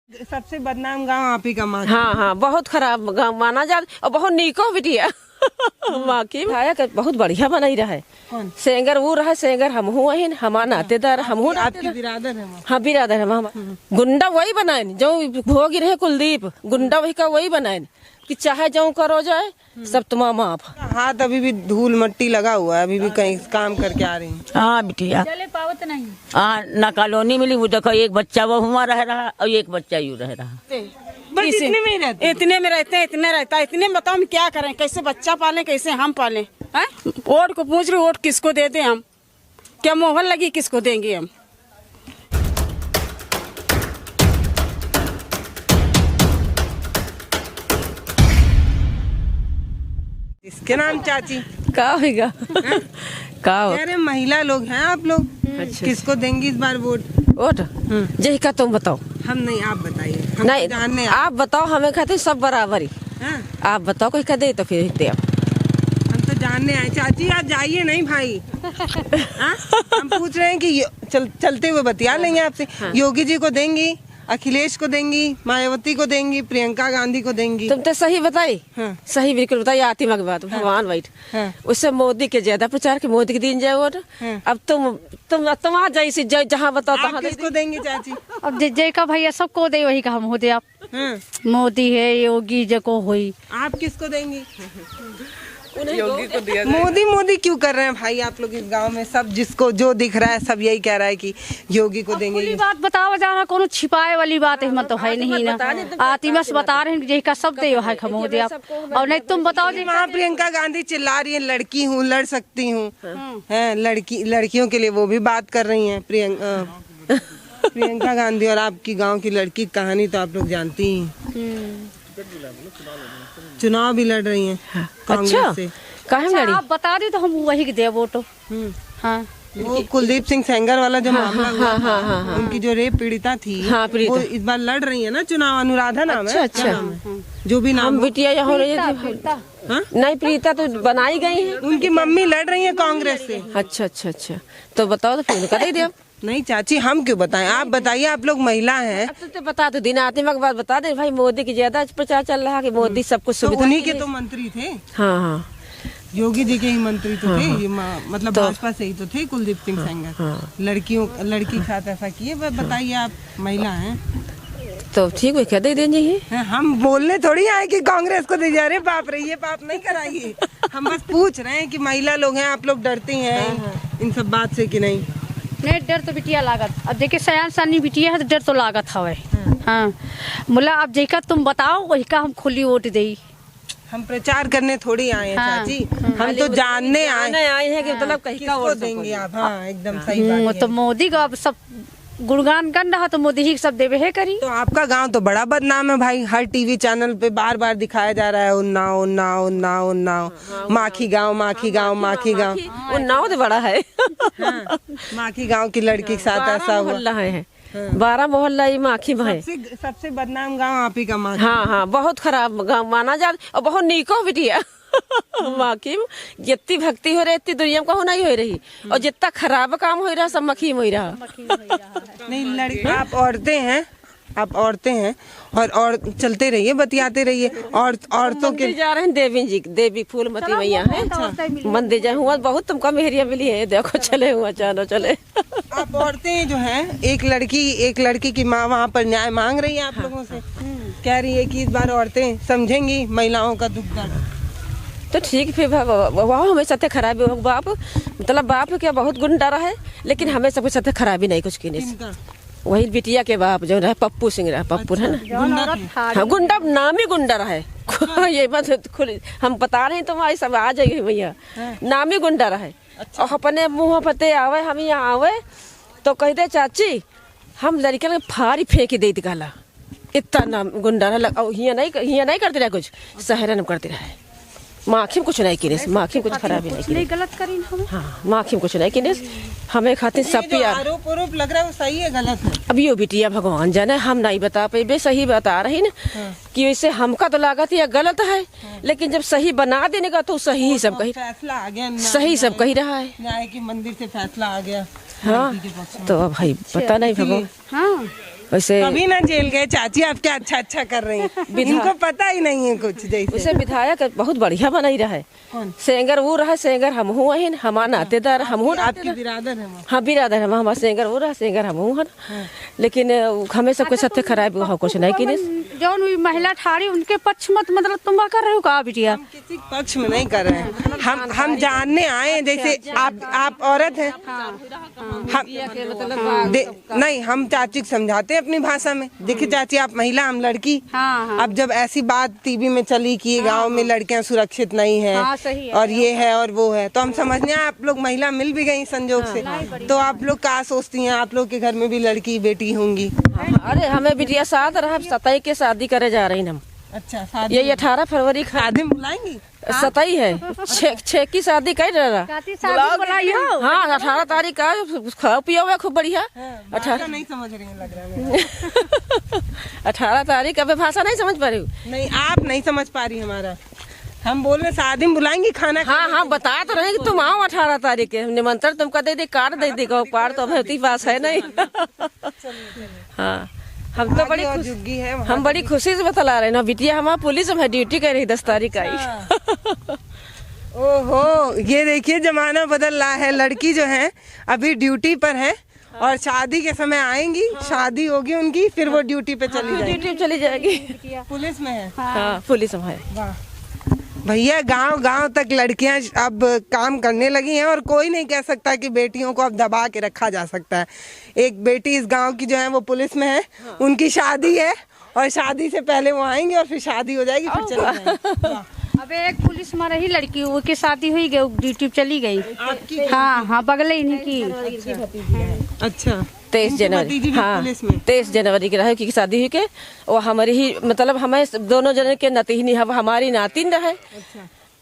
सबसे बदनाम गांव आप ही का माँ। हाँ हाँ, बहुत खराब गाँव माना जाता और बहुत नीको बिटिया माँ की बहुत बढ़िया बनाई रहा है। सेंगर वो रहा, सेंगर हम हुआ है, हमारा नातेदार हम हुआ, आपकी बिरादर है। हाँ बिरादर है हम। गुंडा वही बनाए जो भोगी रहे कुलदीप, गुंडा वही का वही बनाए कि चाहे जो करो जाए सब तुम्हारा माफ। हाथ अभी भी धूल मट्टी लगा हुआ है, अभी भी कहीं काम करके आ रही है। हाँ बिटिया चले पावत नहीं। हाँ ना कॉलोनी मिली, वो देखो एक बच्चा वो हुआ रह रहा और एक बच्चा यूँ रह रहा। बस इतने में ही रहते, इतने में रहते हैं, इतने रहता है, इतने में बताओ हम क्या करें, कैसे बच्चा पालें, कैसे हम पालें। वोट को पूछ रहे, वोट किसको दे दें हम, क्या मोहर लगी किसको देंगे हम। इसके नाम चाची का होगा का अरे महिला लोग हैं आप लोग। अच्छा। किसको देंगी इस बार वोट? वोट जही का तुम बताओ। हम नहीं, आप बताइए। हम नहीं तो जानने आप बताओ, हमें खाते सब बराबरी। हाँ? आप बताओ कोई का दे तो फिर दे। हम तो जानने आए। चाची आप जाइए नहीं भाई। हाँ? हम पूछ रहे हैं कि चलते हुए बतिया लेंगे आपसे। योगी जी को देंगी, अखिलेश को देंगी, मायावती को देंगी, प्रियंका गांधी को देंगी। तुम तो सही बताई। हाँ। सही बिल्कुल बताई। आतिमा की बात भगवान वाइट। हाँ। उससे मोदी के ज्यादा प्रचार के मोदी के दिन जाए वोट। हाँ। अब तुम आ जाइए जहाँ बताओ आप तहाँ किसको देंगी चाची? अब जय का भैया सबको दे वही का हम हो दे आप। हाँ। मोदी है, योगी जको हुई। आप किसको देंगी? योगी को दिया। मोदी क्यों कर रहे हैं भाई आप लोग इस गांव में? सब जिसको जो दिख रहा है सब यही कह रहा है कि योगी को देंगे। खुली बात बताओ जा रहा, कोनो छिपाए वाली बात है मत तो है नहीं ना। आतिमस बता रहे हैं जय का सब दे है हम हो दे आप। और नहीं तुम बताओ जी। वहाँ प्रियंका गांधी चिल्ला रही है लड़की हूँ, लड़ सकती हूँ। है लड़कियों के लिए वो भी बात कर रही हैं। प्रियंका गांधी और आपकी गांव की लड़की कहानी तो आप लोग जानती हैं। चुनाव भी लड़ रही हैं कांग्रेस से। काहे लड़ी? आप बता दी तो हम वही दे वोट। हाँ वो कुलदीप सिंह सेंगर वाला जो मामला हुआ था, उनकी जो रेप पीड़िता थी, वो इस बार लड़ रही है ना चुनाव। अनुराधा नाम है। अच्छा जो भी नाम बिटिया यहाँ हो रही है। नहीं प्रीता तो बनाई गई है। उनकी मम्मी लड़ रही है कांग्रेस से। अच्छा तो बताओ तो फिर कर दे। नहीं चाची हम क्यों बताएं, आप बताइए। आप लोग महिला हैं। अब तो बता दो, दिन आते वक्त बात बता दे भाई। मोदी की ज्यादा प्रचार चल रहा है कि मोदी सब कुछ तो सुविधा। उन्हीं के तो मंत्री थे। हाँ योगी जी के ही मंत्री तो थे। ये मतलब भाजपा से ही तो थे कुलदीप सिंह सेंगर। लड़की के साथ ऐसा किए। बताइए, आप महिला हैं तो ठीक है, क्या दे देंगे। हम बोलने थोड़ी आए कि कांग्रेस को दे जा रहे। बाप रे, ये पाप नहीं कराइए। हम बस पूछ रहे हैं कि महिला लोग हैं, आप लोग डरती हैं इन सब बात से कि नहीं? नहीं डर तो बिटिया लागत। अब देखिए सयान सानी बिटिया है तो डर तो लागत हवे। हाँ बोला अब जेका तुम बताओ वही का हम खुली वोट दे। हम प्रचार करने थोड़ी आए हैं चाची। हम तो जानने आए हैं कि मतलब कहीं का वोट देंगे आप। हाँ एकदम सही बात है। तो मोदी का अब सब गुणगान कर रहा तो मोदी ही सब देवे है करी। तो आपका गांव तो बड़ा बदनाम है भाई। हर टीवी चैनल पे बार बार दिखाया जा रहा है उन्नाव उन्नाव उन्नाव उन्नाव, माखी गांव माखी गांव माखी गांव। उन्नाव तो बड़ा है। माखी गांव की लड़की के साथ ऐसा हुआ है। 12 मोहल्ला ये माखी में है। सबसे बदनाम गांव आप ही का माखी। हाँ बहुत खराब गाँव माना जाता और बहुत नीको बिटिया माखी में जितनी भक्ति हो रही इतनी दुनिया में कहो नहीं हो रही। और जितना खराब काम हो रहा सब मखी में हो रहा। नहीं लड़की आप औरतें हैं और चलते रहिए, बतियाते रहिए। और औरतों के जा रहे हैं देवी फूलमती मैया है। मंदिर जाए हुआ बहुत तुमको मेहरिया मिली है। देखो चले हुआ चले। आप औरतें जो हैं, एक लड़की की माँ वहाँ पर न्याय मांग रही है आप लोगों से। कह रही है कि इस बार औरतें समझेंगी महिलाओं का दुख दर्द। तो ठीक फिर वहाँ हमें सत्य खराबी हो बाप। मतलब बाप क्या बहुत गुंडा रहा है, लेकिन हमें सब कुछ सत्य खराबी नहीं कुछ की नहीं। वही बिटिया के बाप जो रहा पप्पू सिंह रहा। पप्पू है ना। हाँ गुंडा नाम ही गुंडा रहा है। ये बात हम बता रहे हैं तुम्हारी सब आ जाएगी भैया। नाम ही गुंडा रहा है। और अपने मुँह पते आवे हम यहाँ आवे तो कह दे चाची हम लड़के के फारी फेंक दे दिखाला। इतना नाम गुंडा रहा। हिया नहीं करते रहा कुछ, शहर में करते रहा। माखी में कुछ नहीं किने, माखी में कुछ खराबी नहीं किने। गलत करी हम। हाँ माखी में कुछ नहीं किने। हमें खातिर सब प्यार। आरोप लग रहा है वो सही है गलत है? अब यो बिटिया भगवान जाने, हम नहीं बता पाए। बे सही बता रही ना कि वैसे हमका तो लागत या गलत है, लेकिन जब सही बना देने का तो सही ही सब कही। फैसला आ गया, सही सब कही रहा है। न्याय के मंदिर से फैसला आ गया। हाँ तो अब भाई पता नहीं भगवान। हाँ वैसे कभी ना जेल गए चाची, आप क्या अच्छा अच्छा कर रही हैं। इनको पता ही नहीं है कुछ। जैसे उसे विधायक बहुत बढ़िया बनाई रहा है। सेंगर वो रहा, सेंगर हम हुआ है, हमारा नातेदार हम हूँ। आपकी बिरादर है वो? हाँ बिरादर है हमारा। सेंगर वो रहा, सेंगर हम हूँ, लेकिन हमें सबके साथ खराब हुआ कुछ नहीं की। जौन हुई महिला ठाड़ी उनके पक्ष मत मतलब तुम कर रहे हो का बिटिया? किसी पक्ष में नहीं कर रहे हैं, हम जानने आए हैं। जैसे आप औरत हैं, नहीं हम चाची को समझाते हैं अपनी भाषा में। देखिए चाची, आप महिला, हम लड़की। अब जब ऐसी बात टीवी में चली कि गांव में लड़कियां सुरक्षित नहीं है, सही है। और ये है और वो है, तो हम समझने आए आप लोग महिला मिल भी गई संजोग से। तो आप लोग क्या सोचती हैं, आप लोग के घर में भी लड़की बेटी होंगी? अरे हमें बिटिया साथ रहा, 27 के शादी करे जा रही हम। अच्छा, ये 18 फरवरी का शादी में बुलाएंगी? 27 है, 6 की शादी कर रहा। हाँ 18 तारीख का खाओ पिया हुआ खूब बढ़िया। 18 नहीं समझ रही हैं लग रहा है। 18 तारीख अब भाषा नहीं समझ पा रही हूँ। नहीं, आप नहीं समझ पा रही हमारा। हम बोल रहे शादी में बुलाएंगी खाना? हाँ बता तो रहे कि तुम आओ 18 तारीख के, निमंत्रण तुमका दे दे, कार्ड दे दे, कार्ड तो अभी पास है नहीं। हाँ हम तो बड़ी जुग्गी है। हम बड़ी खुशी से बतला रहे ना, बिटिया हमारा पुलिस में ड्यूटी कर रही 10 तारीख आई। ओहो, ये देखिए जमाना बदल रहा है। लड़की जो है अभी ड्यूटी पर है और शादी के समय आएंगी, शादी होगी उनकी, फिर वो ड्यूटी पे चली जाएगी। ड्यूटी चली जाएगी। पुलिस में है? हाँ पुलिस में है। वाह भैया, गांव गांव तक लड़कियां अब काम करने लगी हैं और कोई नहीं कह सकता कि बेटियों को अब दबा के रखा जा सकता है। एक बेटी इस गांव की जो है वो पुलिस में है, उनकी शादी है और शादी से पहले वो आएंगे और फिर शादी हो जाएगी, फिर चली जाएंगी। अबे एक पुलिस में रही लड़की, वो की शादी हुई गई, ड्यूटी चली गई। हाँ बगले इन्हीं की। अच्छा 23 जनवरी, हाँ 23 जनवरी की रहे की शादी हुई के। वो हमारी ही मतलब हमें दोनों जने के नतीनी, हमारी नातिन रहे।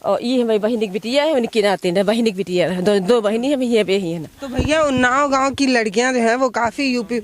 और ये हमारी बहन की बिटिया है, उनकी नातिन है, बहन की बिटिया है, दो बहनी हम ये ही है ना। तो भैया उन्नाव गांव की लड़कियां जो है वो काफी यूपी,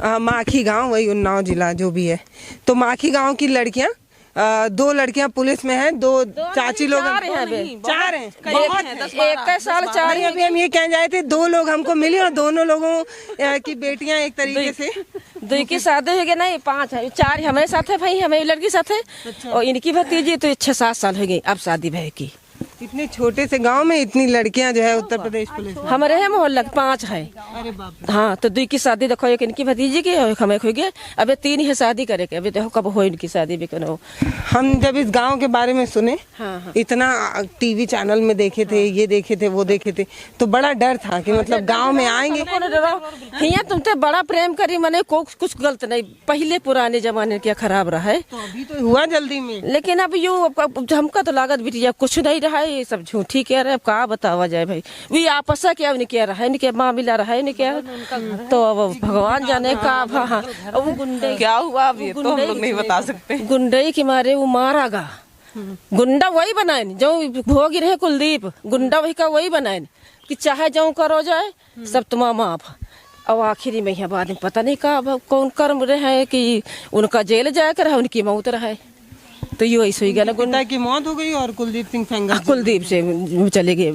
माखी गांव वही उन्नाव जिला जो भी है, तो माखी गांव की लड़कियां 2 लड़कियां पुलिस में हैं, 2 चाची लोग 4 हैं। 4 हैं, एक साल 4 नहीं, अभी हम ये कह जाए थे 2 लोग हमको मिले और दोनों लोगों की बेटियां एक तरीके से 2 की शादी हो गई। नहीं 5 है, 4 हमारे साथ है भाई, हमारी लड़की साथ है। और इनकी भतीजी तो 6-7 साल हो गई अब शादी भय की। इतने छोटे से गांव में इतनी लड़कियां जो है उत्तर प्रदेश पुलिस में? हमारे है मोहल्ला 5 है। अरे बाप। हाँ तो 2 की शादी देखो, एक इनकी भतीजी की और हमें हो गया, अबे 3 ही शादी करे के, अभी देखो कब हो इनकी शादी भी करो। हम जब इस गांव के बारे में सुने, हाँ। इतना टीवी चैनल में देखे थे, ये देखे थे, वो देखे थे, तो बड़ा डर था कि मतलब गांव में आएंगे। यहाँ तुम तो बड़ा प्रेम करी, मैंने कुछ गलत नहीं, पहले पुराने जमाने क्या खराब रहा है, तो अभी तो हुआ जल्दी में। लेकिन अब यू हमका तो लागत बिटिया कुछ नहीं रहा है, ये सब झूठी कह रहे, अब कहा बतावा जाए भाई। वी आपस क्या नहीं कह रहा है, इनके मामला रहा है, इनके तो अब भगवान जाने का। हाँ वो गुंडे क्या हुआ अब ये तो हम लोग नहीं बता सकते। गुंडे के मारे वो मारा गा, गुंडा वही बनाए जो भोगी रहे कुलदीप, गुंडा वही का वही बनाए कि चाहे जो करो जाए सब तुम्हारा माफ। अब आखिरी में यहाँ बाद में पता नहीं का कौन कर्म रहे कि उनका जेल जाए कर उनकी मौत रहे, तो ये ऐसे ही गया। गुंडा की मौत हो गई और कुलदीप सिंह सेंगर कुलदीप से चले गए,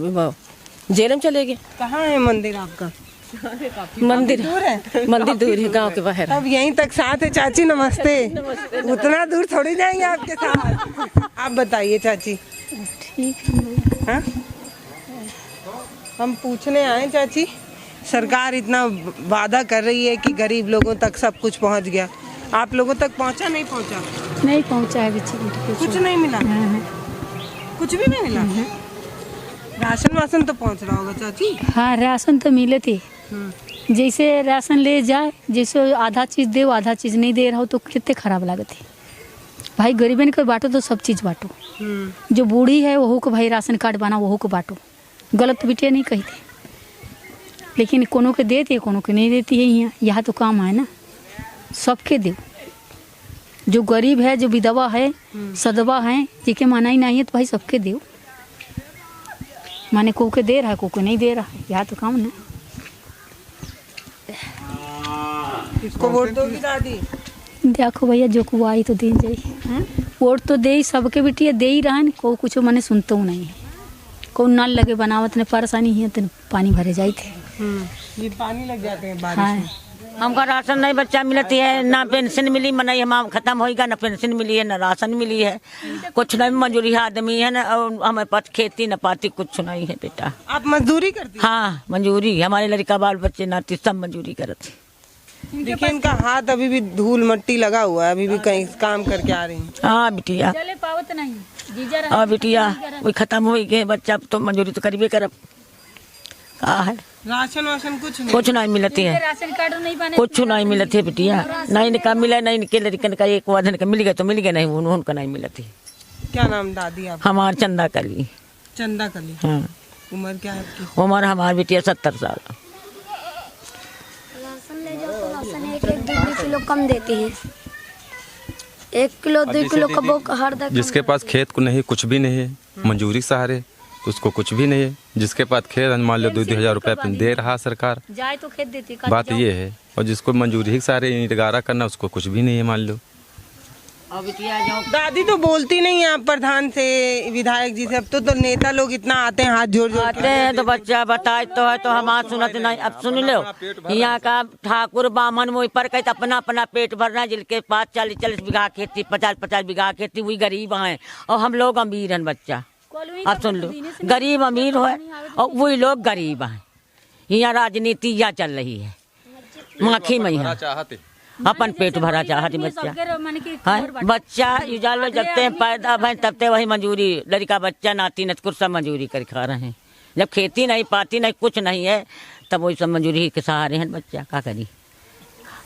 जेल में चले गए। कहाँ है मंदिर आपका? मंदिर दूर है? मंदिर दूर है, गांव के बाहर। अब यहीं तक साथ है चाची, नमस्ते। उतना दूर थोड़ी जाएंगे आपके साथ। आप बताइए चाची। ठीक है। हम पूछने आए चाची, सरकार इतना वादा कर रही है कि गरीब लोगों तक सब कुछ पहुंच गया, आप लोगों तक पहुंचा नहीं पहुंचा? नहीं पहुँचा है, कुछ नहीं मिला? कुछ भी नहीं मिला? राशन वासन तो पहुंच रहा होगा चाची? हाँ राशन तो मिले थे, जैसे राशन ले जाए, जैसे आधा चीज दे आधा चीज नहीं दे रहा हो तो कितने खराब लागत है भाई। गरीबन को बांटो तो सब चीज बांटो, जो बूढ़ी है वह को भाई राशन कार्ड बना वह को बांटो, गलत बिटिया नहीं कही थी, लेकिन कोनो के देती है कोनो के नहीं देती है। यहाँ तो काम है ना, सबके दो, जो गरीब है, जो विधवा है, सदवा है, जिके मनाई नहीं है तो भाई सबके दो। माने को के दे रहा है, को नहीं दे रहा है, यहाँ तो काम ना। किसको वोट दोगी दादी? देखो भैया जो को आई तो दे जाए, वोट तो दे सबके बिटिया दे ही रहा, को कुछ मैंने सुनते हो नहीं है, को नल लगे बनावत ने परेशानी है तो पानी भरे जाए थे। ये पानी लग जाते हैं बारिश हाँ में। हमका राशन नहीं बच्चा मिलती है, ना पेंशन मिली, मनाई हम खत्म होगा, ना पेंशन मिली है, ना राशन मिली है, कुछ नहीं। मजदूरी आदमी है ना, और हमें पास खेती न पाती कुछ नहीं है बेटा। आप मजदूरी करती हैं? हाँ मजदूरी, हमारे लड़का बाल बच्चे नाती सब मजदूरी करते। देखिए इनका हाथ अभी भी धूल मट्टी लगा हुआ है, अभी भी कहीं काम करके आ रही हैं। हाँ बिटिया, चले पावत नहीं जीजा हाँ बिटिया, कोई खत्म हो गए बच्चा तो मजदूरी तो करीबे करब। कहा है राशन वाशन कुछ नहीं? कुछ नहीं मिलती है, राशन कार्ड नहीं बने कुछ नहीं मिलती है बिटिया। नहीं निका मिला, नहीं निके लड़कन का एक वादन का मिल गया तो मिल गया, नहीं उनका नहीं मिलती। क्या नाम दादी आप? हमार चंदा कली। चंदा कली। हाँ उम्र क्या है आपकी? उम्र हमार बिटिया 70 साल। राशन ले जाओ तो राशन 1-2 किलो कम देती है, 1 किलो 2 किलो का वो हर दर। जिसके पास खेत को नहीं, कुछ भी नहीं है, मंजूरी सहारे तो उसको कुछ भी नहीं है। जिसके पास खेत मान लो 2-2 हजार रुपये दे रहा सरकार, जाए तो खेत देती बात ये है। और जिसको मंजूरी ही सहारे इंतगारा करना, उसको कुछ भी नहीं है मान लो। दादी तो बोलती नहीं है आप प्रधान से, विधायक जी से। अब तो नेता लोग इतना आते हैं हाथ जोड़ जोड़ के। आते हैं तो बच्चा बताए तो है, तो हम आज सुनते नहीं। अब सुन लो, यहाँ का ठाकुर बामन मुँह पर कहे अपना अपना पेट भरना, जिनके पास 40-40 बीघा खेती, 50-50 बीघा खेती, वही गरीब हैं और हम लोग अमीर हैं बच्चा। अब सुन लो, गरीब अमीर हो और वही लोग गरीब हैं। यहाँ राजनीति या चल रही है, माखी में है, अपन पेट भरा चाहती बच्चा। हाँ बच्चा उजालो जब ते पैदा भैं तब ते वही मंजूरी, लड़का बच्चा नाती नतकुर सब मंजूरी कर खा रहे हैं। जब खेती नहीं पाती नहीं कुछ नहीं है, तब वही सब मंजूरी के सहारे हैं बच्चा। क्या करी?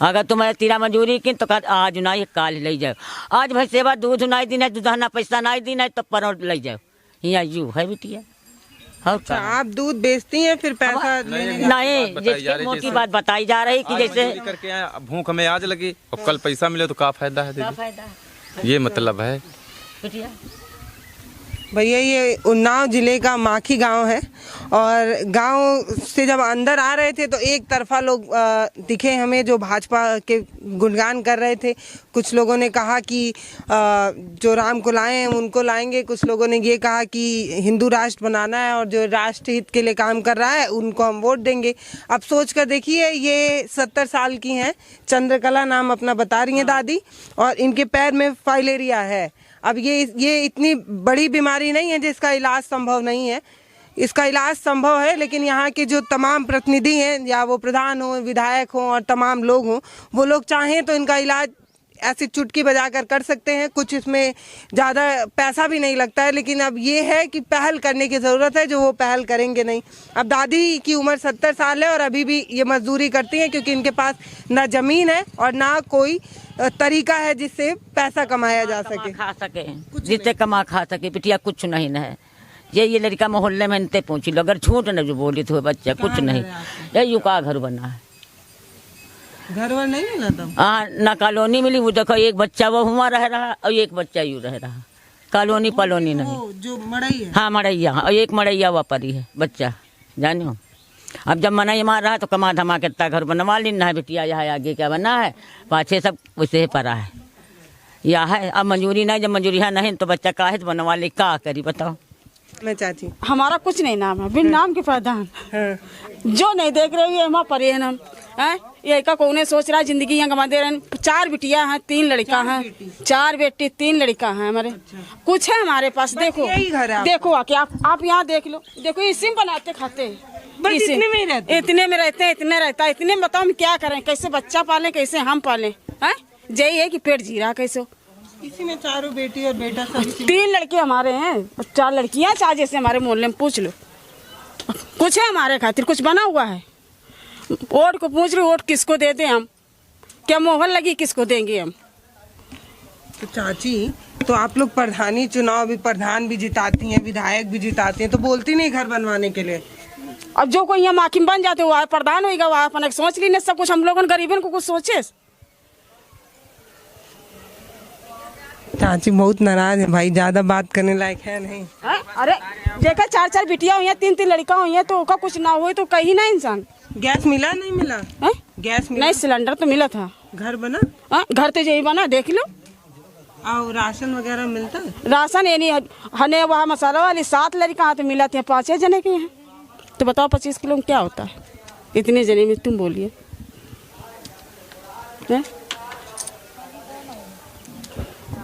अगर तुम्हारे तीरा मंजूरी की तो आज नहीं काल ले जाओ, आज भाई सेवा दूध नहीं दी, दूधना पैसा नहीं दी, तो पर ले जाओ। यहाँ यू है बिटिया। अच्छा, आप दूध बेचती हैं फिर पैसा नहीं, जिसकी मोटी बात बताई जा रही कि जैसे करके भूख हमें आज लगी और कल पैसा मिले तो क्या फायदा है दीदी? ये मतलब है बिटिया। भैया ये उन्नाव जिले का माखी गांव है और गांव से जब अंदर आ रहे थे तो एक तरफा लोग दिखे हमें जो भाजपा के गुणगान कर रहे थे। कुछ लोगों ने कहा कि जो राम को लाए हैं उनको लाएंगे, कुछ लोगों ने ये कहा कि हिंदू राष्ट्र बनाना है और जो राष्ट्र हित के लिए काम कर रहा है उनको हम वोट देंगे। अब सोच कर देखिए, ये 70 साल की हैं, चंद्रकला नाम अपना बता रही हैं दादी, और इनके पैर में फाइलेरिया है। अब ये इतनी बड़ी बीमारी नहीं है जिसका इलाज संभव नहीं है, इसका इलाज संभव है। लेकिन यहाँ के जो तमाम प्रतिनिधि हैं, या वो प्रधान हो, विधायक हो और तमाम लोग हों, वो लोग चाहें तो इनका इलाज ऐसी चुटकी बजाकर कर सकते हैं। कुछ इसमें ज़्यादा पैसा भी नहीं लगता है, लेकिन अब ये है कि पहल करने की ज़रूरत है, जो वो पहल करेंगे नहीं। अब दादी की उम्र 70 साल है और अभी भी ये मजदूरी करती हैं, क्योंकि इनके पास ना ज़मीन है और ना कोई तरीका है जिससे पैसा कमाया जा सके, खा सके, जिससे कमा खा सके। बिटिया कुछ नहीं है। ये लड़का मोहल्ले में इनते पहुंची लो, अगर झूठ न जो बोली तो बच्चा कुछ नहीं। ये यू का घर बना है, घर वर नहीं मिला था। हाँ ना कॉलोनी मिली। वो देखो एक बच्चा वो हुआ रह रहा और एक बच्चा यूँ रह रहा, कॉलोनी पलोनी नहीं। जो मड़ई है, हाँ मड़ैया, और एक मड़ैया वहाँ परी है बच्चा, जानो। अब जब मनाई मार रहा है तो कमा धमा के इतना घर बनवा लेना है बिटिया। यहाँ आगे क्या बना है, पाछे सब वैसे पड़ा है। यह है अब मंजूरी नहीं, जब मंजूरी है नहीं तो बच्चा काहे तो बनवा ले, क्या करी बताओ। मैं चाची, हमारा कुछ नहीं नाम है, बिन नाम के प्रधान। जो नहीं देख रहे हैं वहाँ पर हम हैं। ये का कौन सोच रहा है जिंदगी यहाँ गंवा दे रहे हैं। 4 बिटिया हैं, 3 लड़का हैं, 4 बेटी 3 लड़का हैं हमारे। कुछ है हमारे पास, देखो देखो आके आप यहाँ देख लो, देखो इसी में बनाते खाते हैं। इतने में रहते हैं, इतने में रहते हैं, इतने रहता है। इतने में बताओ हम क्या करें, कैसे बच्चा पालें, कैसे हम पालें हैं। यही है कि पेट जी रहा कैसे। इसी में 4 बेटी और बेटा सब। 3 लड़के हमारे हैं, 4 लड़कियां, 4 जैसे हमारे मोहल्ले में पूछ लो। कुछ है हमारे खातिर, कुछ बना हुआ है। वोट को पूछ रहे, वोट किसको देते हम, क्या मोहर लगी किसको देंगे हम। तो चाची, तो आप लोग प्रधानी चुनाव भी, प्रधान भी जिताती हैं, विधायक भी जिताती हैं, तो बोलती नहीं घर बनवाने के लिए? अब जो कोई यहाँ माकिम बन जाते वो प्रधान होगा, वो अपन सोच ली सब कुछ। हम लोगों गरीबन को कुछ सोचे। चाची बहुत नाराज है भाई, ज्यादा बात करने लायक है नहीं। अरे देखा 4-4 बिटिया हुई हैं, 3-3 लड़का हुई हैं, तो उसका कुछ ना हुए तो कहीं ना इंसान। गैस मिला नहीं मिला? गैस मिला नहीं, सिलेंडर तो मिला था। घर बना? घर तो यही बना, देख लो। और राशन वगैरह मिलता है? राशन ये नहीं हने वहाँ मसाला वाली 7 लड़का तो मिला थे, 5 जने के हैं। तो बताओ 25 किलो में क्या होता है इतने जने में, तुम बोलिए। हैं?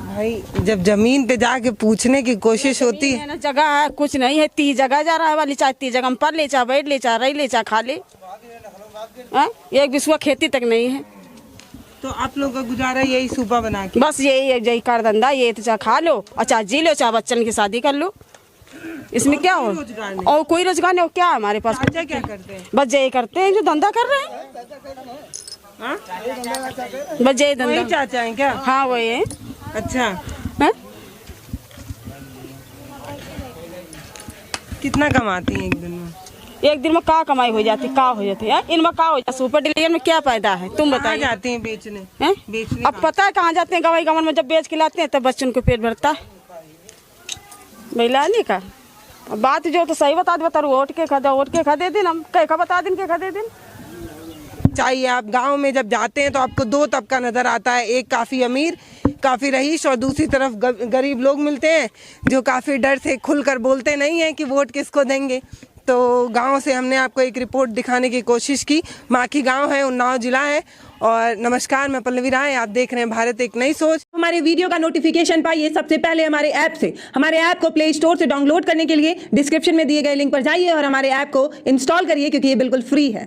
भाई जब जमीन पे जाके पूछने की कोशिश होती है है ना, जगह है कुछ नहीं है, 30 जगह जा रहा है वाली, चाहे 30 जगह में पर ले, चाहे बैठ ले, चाहे रही ले, चाहे खा ले, एक बिस्वा खेती तक नहीं है। तो आप लोग का गुजारा यही सूपा बना के? बस यही कर धंधा, ये तो चाहे खा लो और चाहे जी लो, चाहे बच्चन की शादी कर लो, इसमें क्या हो? और कोई रोजगार नहीं, क्या है हमारे पास? चाचा क्या करते हैं? बस यही करते हैं जो धंधा कर रहे हैं, बस यही वही धंधा। चाचा है क्या? हाँ वही है। अच्छा, हैं? कितना कमाती हैं एक दिन में? एक दिन में का कमाई हो जाती, का हो जाती है इनमें, का हो जाती? सुपर डीलर में क्या फायदा है तुम कहाँ बताइए? जाती हैं बेचने? हैं? बेचने अब पता है कहाँ जाते हैं, गवाई गवन में जब बेच के लाते हैं तब बच्चों को पेट भरता है, महिला नहीं का। अब बात जो तो सही बता दे, वोट के खा दे दिन, हम कह का बता दिन के खा दे दिन। चाहिए आप गांव में जब जाते हैं तो आपको दो तबका नजर आता है, एक काफी अमीर काफी रईस और दूसरी तरफ गरीब लोग मिलते हैं जो काफी डर से खुलकर बोलते नहीं है कि वोट किसको देंगे। तो गांव से हमने आपको एक रिपोर्ट दिखाने की कोशिश की। माखी गांव है, उन्नाव जिला है। और नमस्कार, मैं पल्लवी राय, आप देख रहे हैं भारत एक नई सोच। हमारे वीडियो का नोटिफिकेशन पाइए सबसे पहले हमारे ऐप से। हमारे ऐप को प्ले स्टोर से डाउनलोड करने के लिए डिस्क्रिप्शन में दिए गए लिंक पर जाइए और हमारे ऐप को इंस्टॉल करिए क्योंकि ये बिल्कुल फ्री है।